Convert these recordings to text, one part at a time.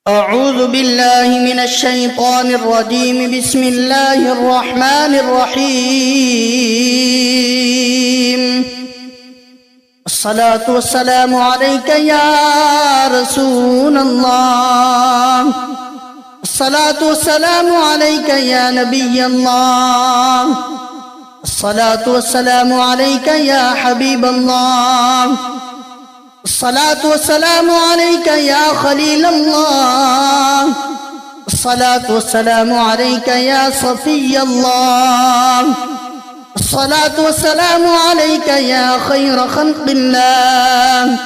أعوذ بالله من الشيطان الرجيم. بسم الله الرحمن الرحيم. الصلاة والسلام عليك يا رسول الله. الصلاة والسلام عليك يا نبي الله. الصلاة والسلام عليك يا حبيب الله. الصلاة والسلام عليك يا خليل الله. الصلاة والسلام عليك يا صفي الله. الصلاة والسلام عليك يا خير خلق الله.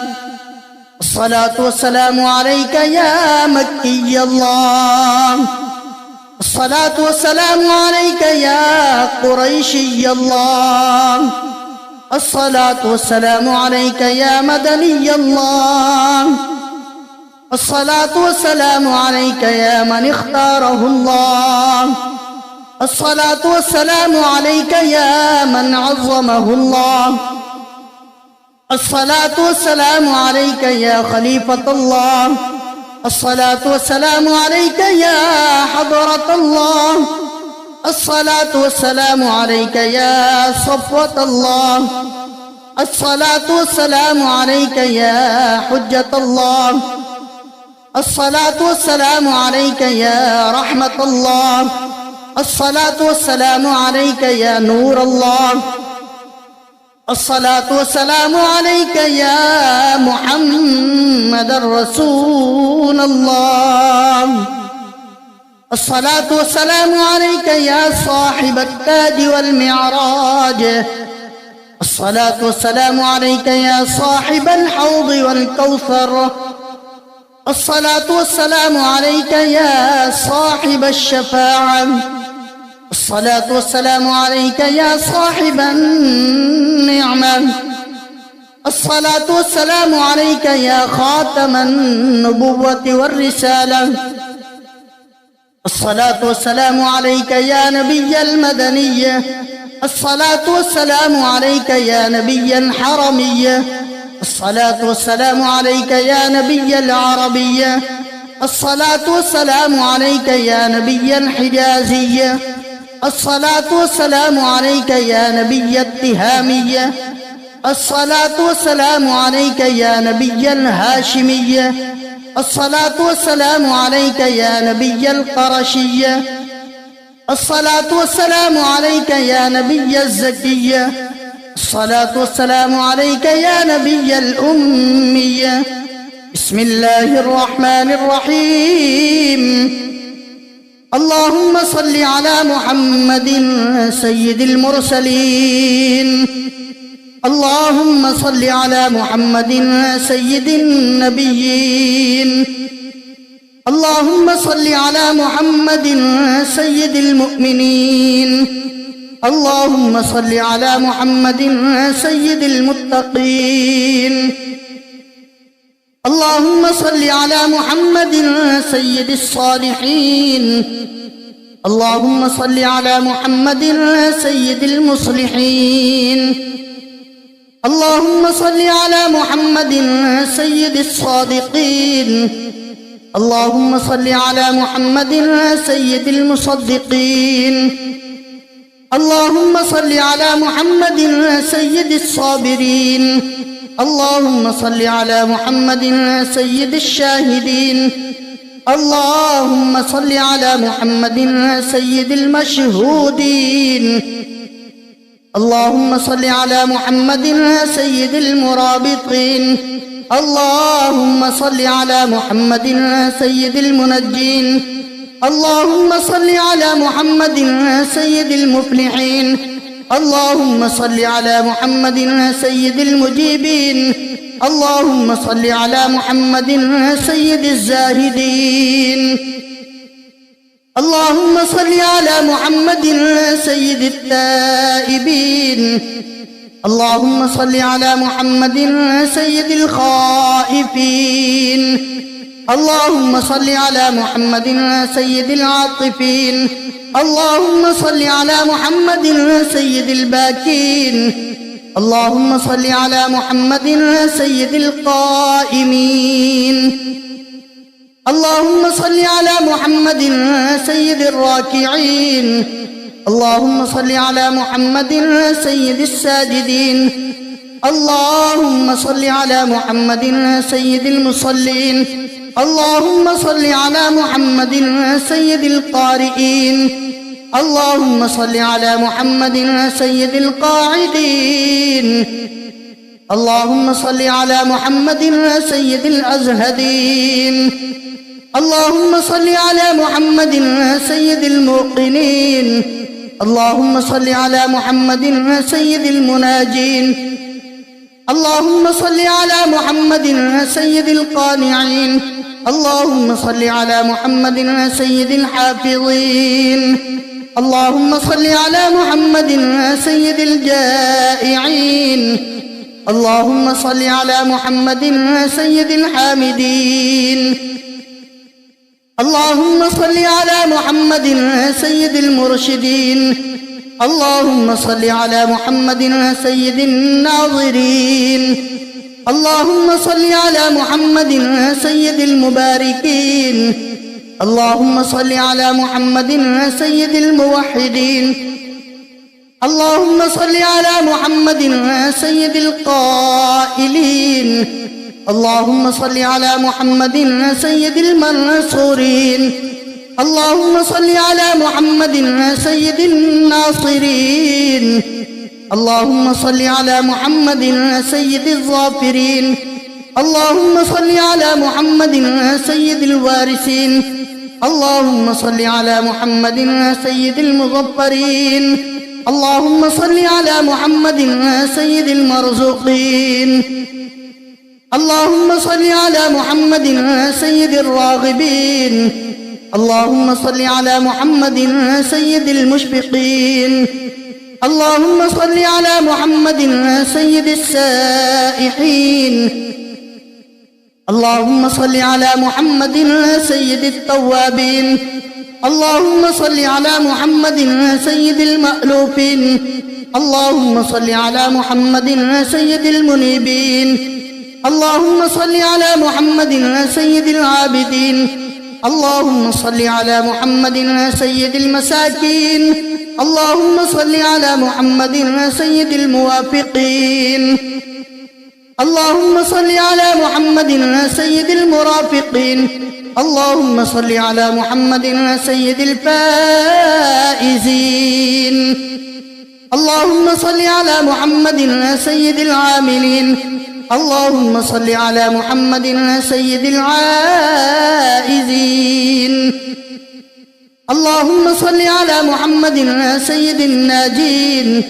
الصلاة والسلام عليك يا مكي الله. الصلاة والسلام عليك يا قريشي الله. الصلاة والسلام عليك يا مدني الله. الصلاة والسلام عليك يا من اختاره الله. الصلاة والسلام عليك يا من عظمه الله. الصلاة والسلام عليك يا خليفة الله. الصلاة والسلام عليك يا حضرة الله. الصلاة والسلام عليك يا صفوة الله. الصلاة والسلام عليك يا حجة الله. الصلاة والسلام عليك يا رحمة الله. الصلاة والسلام عليك يا نور الله. الصلاة والسلام عليك يا محمد رسول الله. الصلاة والسلام عليك يا صاحب التاج والمعراج. الصلاة والسلام عليك يا صاحب الحوض والكوثر. الصلاة والسلام عليك يا صاحب الشفاعة. الصلاة والسلام عليك يا صاحب النعمة. الصلاة والسلام عليك يا خاتم النبوة والرسالة. الصلاة والسلام عليك يا نبي المدنية. الصلاة والسلام عليك يا نبي الحرمية. الصلاة والسلام عليك يا نبي العربية. الصلاة والسلام عليك يا نبي الحجازية. الصلاة والسلام عليك يا نبي التهامية. الصلاة والسلام عليك يا نبي الهاشمية. الصلاة والسلام عليك يا نبي القرشية. الصلاة والسلام عليك يا نبي الزكية. الصلاة والسلام عليك يا نبي الأمية. بسم الله الرحمن الرحيم. اللهم صل على محمد سيد المرسلين. اللهم صل على محمد سيد النبيين. اللهم صل على محمد سيد المؤمنين. اللهم صل على محمد سيد المتقين. اللهم صل على محمد سيد الصالحين. اللهم صل على محمد سيد المصلحين. اللهم صل على محمد سيد الصادقين. اللهم صل على محمد سيد المصدقين. اللهم صل على محمد سيد الصابرين. اللهم صل على محمد سيد الشاهدين. اللهم صل على محمد سيد المشهودين. اللهم صل على محمد سيد المرابطين. اللهم صل على محمد سيد المنجين. اللهم صل على محمد سيد المفلحين. اللهم صل على محمد سيد المجيبين. اللهم صل على محمد سيد الزاهدين. اللهم صل على محمد سيد التائبين. اللهم صل على محمد سيد الخائفين. اللهم صل على محمد سيد العاطفين. اللهم صل على محمد سيد الباكين. اللهم صل على محمد سيد القائمين. اللهم صل على محمد سيد الراكعين. اللهم صل على محمد سيد الساجدين. اللهم صل على محمد سيد المصلين. اللهم صل على محمد سيد القارئين. اللهم صل على محمد سيد القاعدين. اللهم صل على محمد سيد الأزهدين. اللهم صل على محمد سيد الموقنين. اللهم صل على محمد سيد المناجين. اللهم صل على محمد سيد القانعين. اللهم صل على محمد سيد الحافظين. اللهم صل على محمد سيد الجائعين. اللهم صل على محمد سيد الحامدين. اللهم صل على محمد سيد المرشدين. اللهم صل على محمد سيد الناظرين. اللهم صل على محمد سيد المباركين. اللهم صل على محمد سيد الموحدين. اللهم صل على محمد سيد القائلين. اللهم صل على محمد سيد المنصورين. اللهم صل على محمد سيد الناصرين. اللهم صل على محمد سيد الظافرين. اللهم صل على محمد سيد الوارثين. اللهم صل على محمد سيد المظفرين. اللهم صل على محمد سيد المرزوقين. اللهم صل على محمد سيد الراغبين. اللهم صل على محمد سيد المشفقين. اللهم صل على محمد سيد السائحين. اللهم صل على محمد سيد التوابين. اللهم صل على محمد سيد المألوفين. اللهم صل على محمد سيد المنيبين. اللهم صل على محمد سيد العابدين. اللهم صل على محمد سيد المساكين. اللهم صل على محمد سيد الموافقين. اللهم صل على محمد سيد المرافقين. اللهم صل على محمد سيد الفائزين. اللهم صل على محمد سيد العاملين. اللهم صل على محمد سيد العائزين. اللهم صل على محمد سيد الناجين.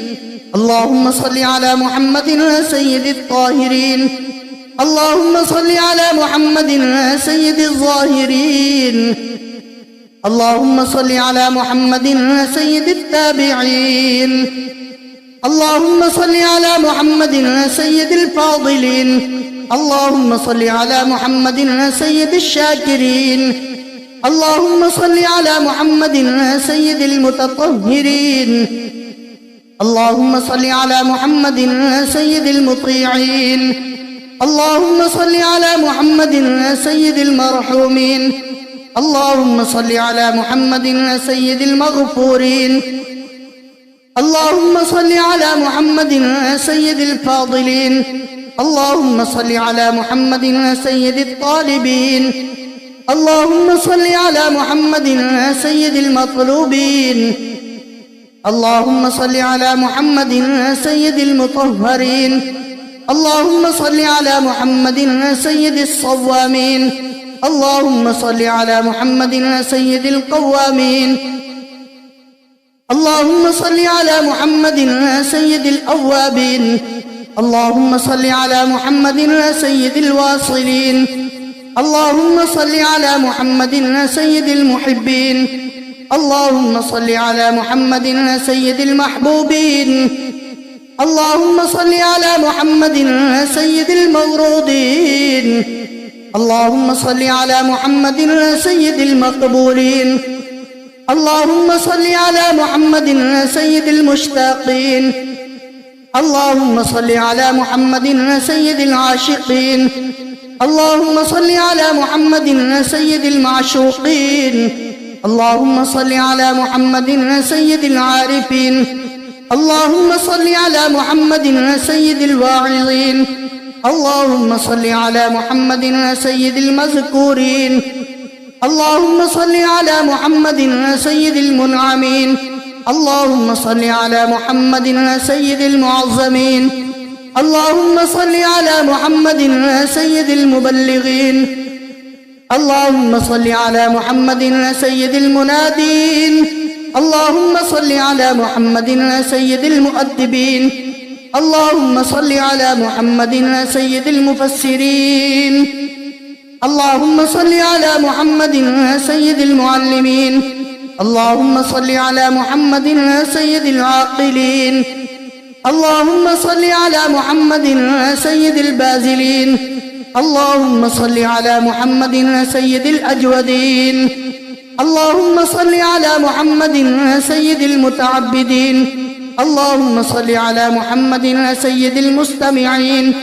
اللهم صل على محمد سيد الطاهرين. اللهم صل على محمد سيد الظاهرين. اللهم صل على محمد سيد التابعين. اللهم صل على محمد سيد الفاضلين. اللهم صل على محمد سيد الشاكرين. اللهم صل على محمد سيد المتطهرين. اللهم صل على محمد سيد المطيعين. اللهم صل على محمد سيد المرحومين. اللهم صل على محمد سيد المغفورين. اللهم صل على محمد سيد الفاضلين. اللهم صل على محمد سيد الطالبين. اللهم صل على محمد سيد المطلوبين. اللهم صل على محمد سيد المطهرين. اللهم صل على محمد سيد الصوامين. اللهم صل على محمد سيد القوامين. اللهم صل على محمد سيد الأوابين. اللهم صل على محمد سيد الواصلين. اللهم صل على محمد سيد المحبين. اللهم صل على محمد سيد المحبوبين. اللهم صل على محمد سيد المورودين. اللهم صل على محمد سيد المقبولين. اللهم صل على محمد سيد المشتاقين. اللهم صل على محمد سيد العاشقين. اللهم صل على محمد سيد المعشوقين. اللهم صل على محمد سيد العارفين. اللهم صل على محمد سيد الواعظين. اللهم صل على محمد سيد المذكورين. اللهم صل على محمد سيد المنعمين. اللهم صل على محمد سيد المعظمين. اللهم صل على محمد سيد المبلغين. اللهم صل على محمد سيد المنادين. اللهم صل على محمد سيد المؤدبين. اللهم صل على محمد سيد المفسرين. اللهم صل على محمد سيد المعلمين. اللهم صل على محمد سيد العاقلين. اللهم صل على محمد سيد البازلين. اللهم صل على محمد سيد الأجودين. اللهم صل على محمد سيد المتعبدين. اللهم صل على محمد سيد المستمعين.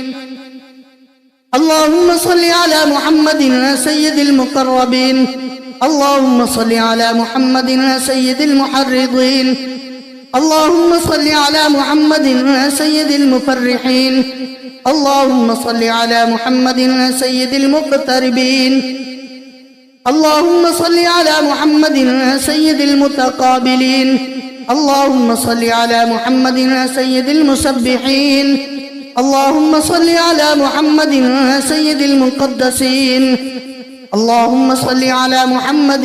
اللهم صل على محمد سيد المقربين. اللهم صل على محمد سيد المحرضين. اللهم صل على محمد سيد المفرحين. اللهم صل على محمد سيد المقتربين. اللهم صل على محمد سيد المتقابلين. اللهم صل على محمد سيد المسبحين. اللهم صل على محمد سيد المقدسين. اللهم صل على محمد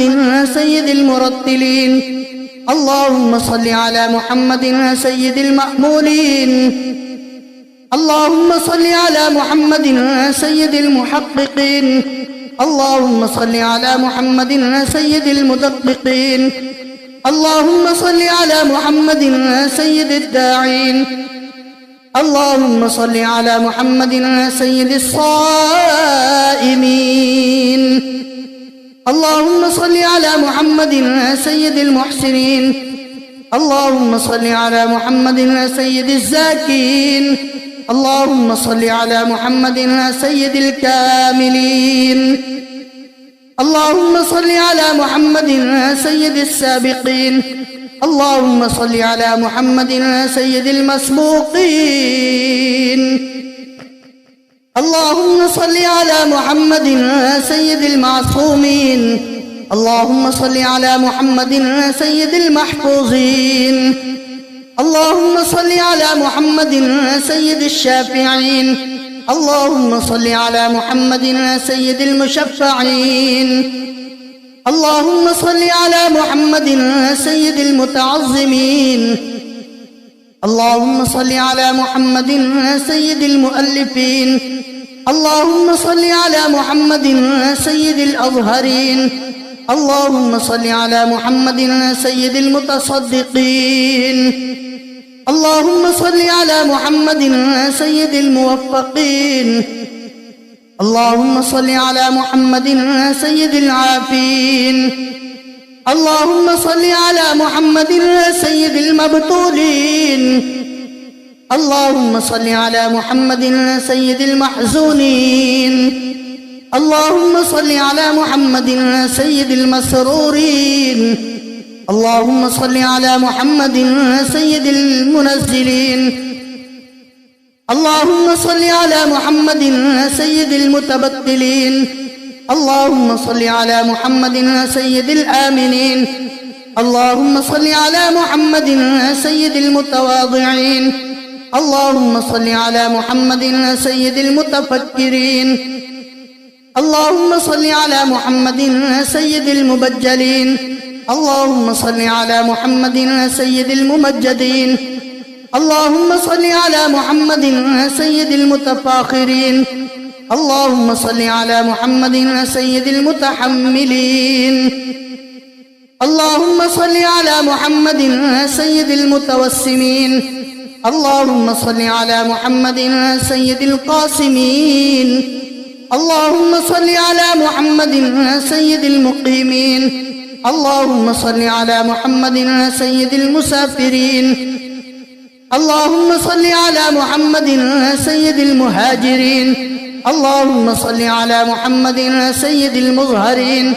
سيد المرتلين. اللهم صل على محمد سيد المأمولين. اللهم صل على محمد سيد المحققين. اللهم صل على محمد سيد المدققين. اللهم صل على محمد سيد الداعين. اللهم صل على محمد سيد الصائمين. اللهم صل على محمد سيد المحسنين. اللهم صل على محمد سيد الزاكين. اللهم صل على محمد سيد الكاملين. اللهم صل على محمد سيد السابقين. اللهم صل على محمد سيد المسبوقين. اللهم صل على محمد سيد المعصومين. اللهم صل على محمد سيد المحفوظين. اللهم صل على محمد سيد الشافعين. اللهم صل على محمد سيد المشفعين. اللهم صل على محمد سيد المتعظمين. اللهم صل على محمد سيد المؤلفين. اللهم صل على محمد سيد الأظهرين. اللهم صل على محمد سيد المتصدقين. اللهم صل على محمد سيد الموفقين. اللهم صل على محمد سيد العافين. اللهم صل على محمد سيد المبتولين. اللهم صل على محمد سيد المحزونين. اللهم صل على محمد سيد المسرورين. اللهم صل على محمد سيد المنزلين. اللهم صل على محمد سيد المتبتلين. اللهم صل على محمد سيد الآمنين. اللهم صل على محمد سيد المتواضعين. اللهم صل على محمد سيد المتفكرين. اللهم صل على محمد سيد المبجلين. اللهم صل على محمد سيد الممجدين. اللهم صل على محمد سيد المتفاخرين. اللهم صل على محمد سيد المتحملين. اللهم صل على محمد سيد المتوسمين. اللهم صل على محمد سيد القاسمين. اللهم صل على محمد سيد المقيمين. اللهم صل على محمد سيد المسافرين. اللهم صل على محمد سيد المهاجرين. اللهم صل على محمد سيد المظهرين.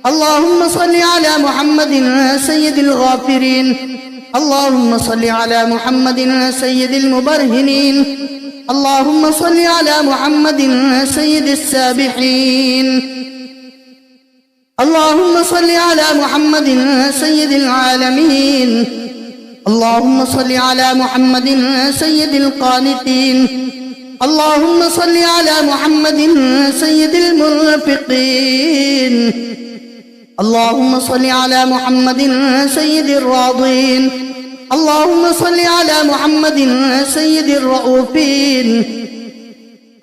اللهم صل على محمد سيد الغافرين. اللهم صل على محمد سيد المبرهنين. اللهم صل على محمد سيد السابحين. اللهم صل على محمد سيد العالمين. اللهم صل على محمد سيد القانتين. اللهم صل على محمد سيد المنفقين. اللهم صل على محمد سيد الراضين. اللهم صل على محمد سيد الرؤوفين.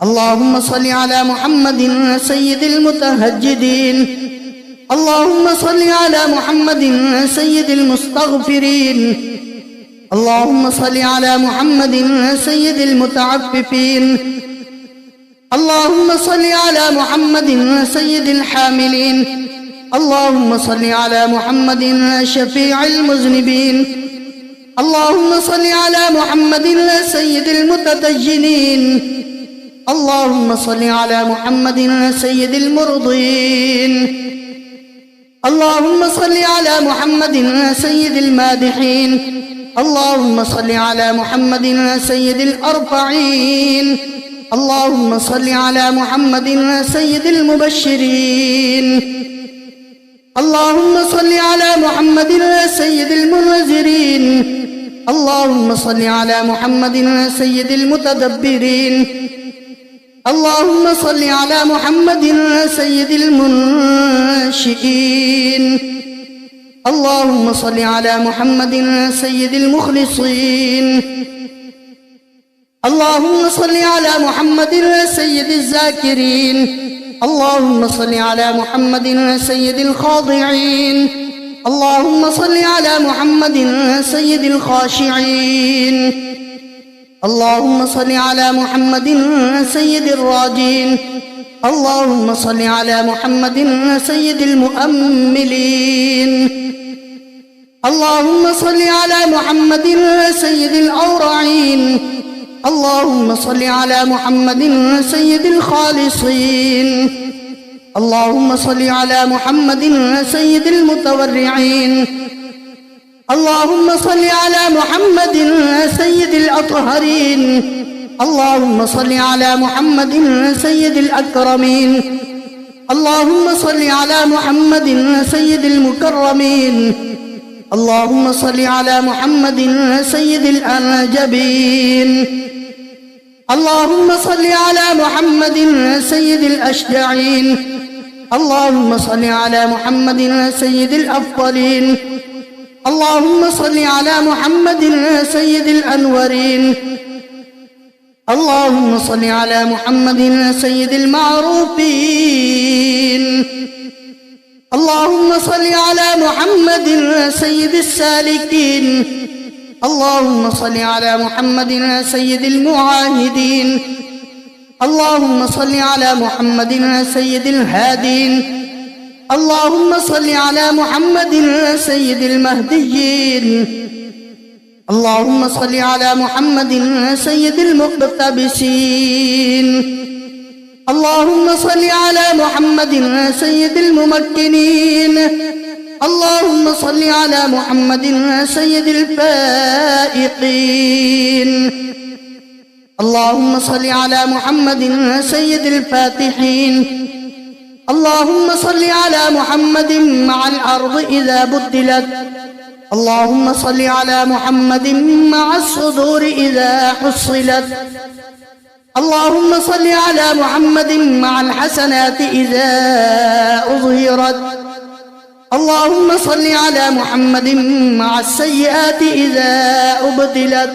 اللهم صل على محمد سيد المتهجدين. اللهم صل على محمد سيد المستغفرين. اللهم صل على محمد سيد المتعففين. اللهم صل على محمد سيد الحاملين. اللهم صل على محمد شفيع المذنبين. اللهم صل على محمد سيد المتدينين. اللهم صل على محمد سيد المرضين. اللهم صل على محمد سيد المادحين. اللهم صل على محمد سيد الأرفعين. اللهم صل على محمد سيد المبشرين. اللهم صل على محمد سيد المنذرين. اللهم صل على محمد سيد المتدبرين. اللهم صل على محمد سيد المنشئين. اللهم صل على محمد سيد المخلصين. اللهم صل على محمد سيد الذاكرين. اللهم صل على محمد سيد الخاضعين. اللهم صل على محمد سيد الخاشعين. اللهم صل على محمد سيد الراجين. اللهم صل على محمد سيد المؤملين. اللهم صل على محمد سيد الأورعين. اللهم صل على محمد سيد الخالصين. اللهم صل على محمد سيد المتورعين. اللهم صل على محمد سيد الأطهرين. اللهم صل على محمد سيد الأكرمين. اللهم صل على محمد سيد المكرمين. اللهم صل على محمد سيد الأنجبين. اللهم صل على محمد سيد الأشجعين. اللهم صل على محمد سيد الأفضلين. اللهم صل على محمد سيد الأنورين. اللهم صل على محمد سيد المعروفين. اللهم صل على محمد سيد السالكين. اللهم صل على محمد سيد المعاهدين. اللهم صل على محمد سيد الهادين. اللهم صل على محمد سيد المهديين. اللهم صل على محمد سيد المقتبسين. اللهم صل على محمد سيد الممكنين. اللهم صل على محمد سيد الفائقين. اللهم صل على محمد سيد الفاتحين. اللهم صل على محمد مع الأرض إذا بدلت. اللهم صل على محمد مع الصدور إذا حصلت. اللهم صل على محمد مع الحسنات إذا أظهرت. اللهم صل على محمد مع السيئات إذا أبدلت.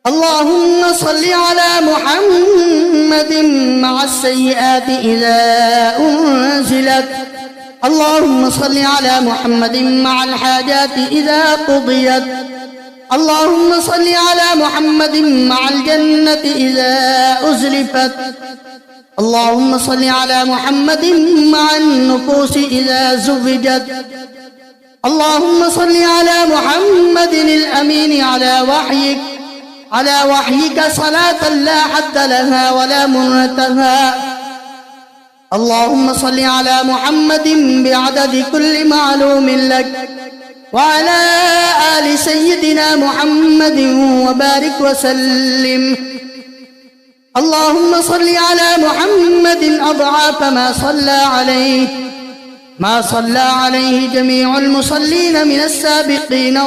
اللهم صل على محمد مع السيئات إذا أنزلت. اللهم صل على محمد مع الحاجات إذا قضيت. اللهم صل على محمد مع الجنة إذا أزلفت. اللهم صل على محمد مع النفوس إذا زوجت. اللهم صل على محمد الأمين على وحيك صلاة لا حد لها ولا منتهى. اللهم صل على محمد بعدد كل معلوم لك وعلى آل سيدنا محمد وبارك وسلم. اللهم صل على محمد أضعاف ما صلى عليه جميع المصلين من السابقين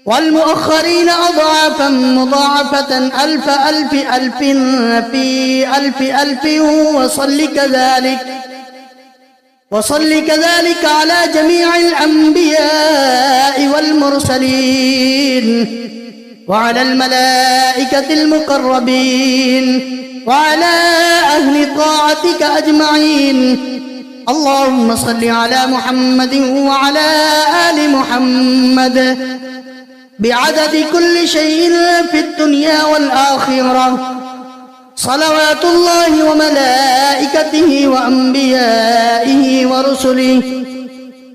والمؤخرين أضعافا مضاعفة ألف ألف ألف في ألف ألف. وصل كذلك على جميع الأنبياء والمرسلين وعلى الملائكة المقربين وعلى أهل طاعتك أجمعين. اللهم صل على محمد وعلى آل محمد بعدد كل شيء في الدنيا والآخرة، صلوات الله وملائكته وأنبيائه ورسله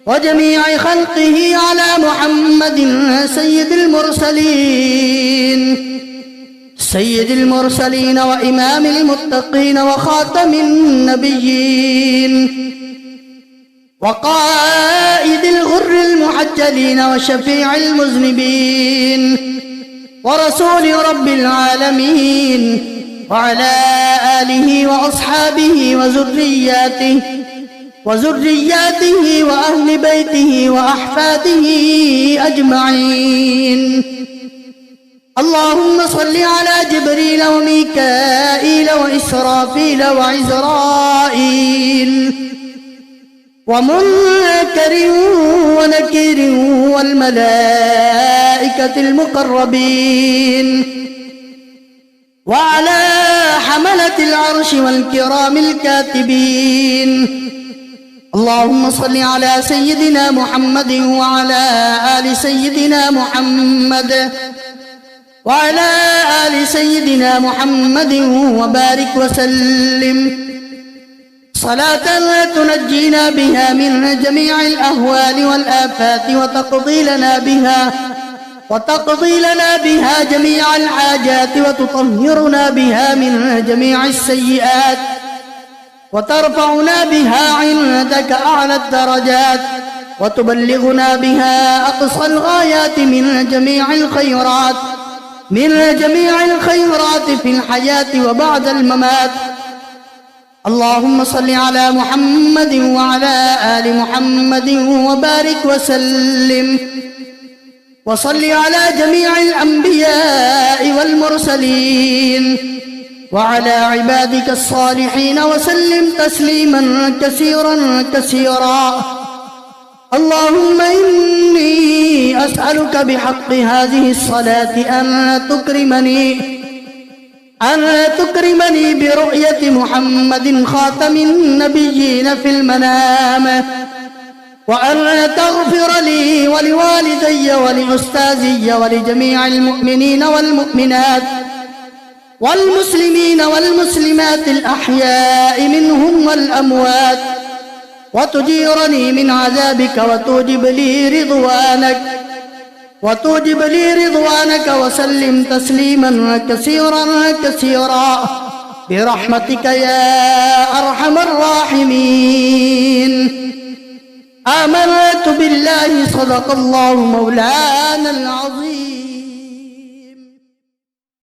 وجميع خلقه على محمد سيد المرسلين وإمام المتقين وخاتم النبيين وقائد الغر المحجلين وشفيع المذنبين ورسول رب العالمين وعلى آله وأصحابه وذرياته وأهل بيته وأحفاده أجمعين. اللهم صل على جبريل وميكائيل وإسرافيل وعزرائيل ومنكر ونكير والملائكة المقربين وعلى حملة العرش والكرام الكاتبين. اللهم صل على سيدنا محمد وعلى آل سيدنا محمد وبارك وسلم صلاة تنجينا بها من جميع الأهوال والآفات وتقضي لنا بها جميع الحاجات وتطهرنا بها من جميع السيئات وترفعنا بها عندك أعلى الدرجات وتبلغنا بها أقصى الغايات من جميع الخيرات في الحياة وبعد الممات. اللهم صل على محمد وعلى آل محمد وبارك وسلم وصل على جميع الأنبياء والمرسلين وعلى عبادك الصالحين وسلم تسليما كثيرا. اللهم إني أسألك بحق هذه الصلاة أن تكرمني برؤية محمد خاتم النبيين في المنام، وأن تغفر لي ولوالدي ولأستاذي ولجميع المؤمنين والمؤمنات والمسلمين والمسلمات الأحياء منهم والأموات، وتجيرني من عذابك وتوجب لي رضوانك وسلم تسليما كثيرا برحمتك يا أرحم الراحمين. آمنت بالله، صدق الله مولانا العظيم.